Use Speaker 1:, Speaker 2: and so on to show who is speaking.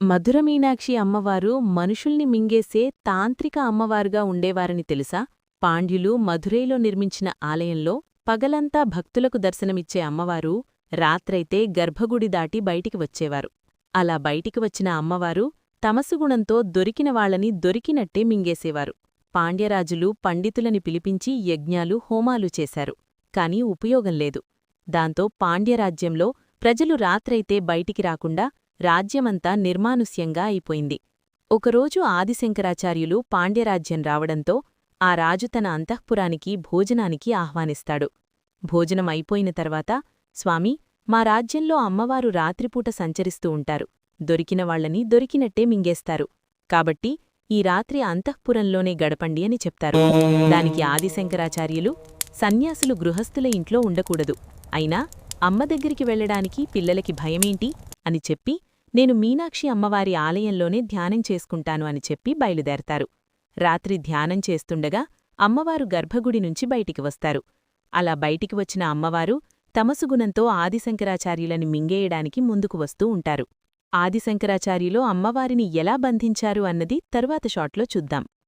Speaker 1: మధురమీనాక్షి అమ్మవారు మనుషుల్ని మింగేసే తాంత్రిక అమ్మవారుగా ఉండేవారని తెలుసా? పాండ్యులు మధురైలో నిర్మించిన ఆలయంలో పగలంతా భక్తులకు దర్శనమిచ్చే అమ్మవారు రాత్రైతే గర్భగుడి దాటి బయటికి వచ్చేవారు. అలా బయటికి వచ్చిన అమ్మవారు తమసుగుణంతో దొరికిన వాళ్ళని దొరికినట్టే మింగేసేవారు. పాండ్యరాజులు పండితులని పిలిపించి యజ్ఞాలు, హోమాలు చేశారు. కాని ఉపయోగంలేదు. దాంతో పాండ్యరాజ్యంలో ప్రజలు రాత్రైతే బయటికి రాకుండా రాజ్యమంతా నిర్మానుష్యంగా అయిపోయింది. ఒకరోజు ఆదిశంకరాచార్యులు పాండ్యరాజ్యం రావడంతో ఆ రాజు తన అంతఃపురానికి భోజనానికి ఆహ్వానిస్తాడు. భోజనం అయిపోయిన తర్వాత, స్వామీ, మా రాజ్యంలో అమ్మవారు రాత్రిపూట సంచరిస్తూ ఉంటారు. దొరికిన వాళ్లని దొరికినట్టే మింగేస్తారు. కాబట్టి ఈ రాత్రి అంతఃపురంలోనే గడపండి అని చెప్తారు. దానికి ఆదిశంకరాచార్యులు, సన్యాసులు గృహస్థుల ఇంట్లో ఉండకూడదు. అయినా అమ్మ దగ్గరికి వెళ్లడానికి పిల్లలకి భయమేంటి అని చెప్పి, నేను మీనాక్షి అమ్మవారి ఆలయంలోనే ధ్యానం చేసుకుంటాను అని చెప్పి బయలుదేరతారు. రాత్రి ధ్యానం చేస్తుండగా అమ్మవారు గర్భగుడి నుంచి బయటికి వస్తారు. అలా బయటికి వచ్చిన అమ్మవారు తమసుగుణంతో ఆదిశంకరాచార్యులని మింగేయడానికి ముందుకు వస్తూ ఉంటారు. ఆదిశంకరాచార్యులు అమ్మవారిని ఎలా బంధించారు అన్నది తరువాత షాట్లో చూద్దాం.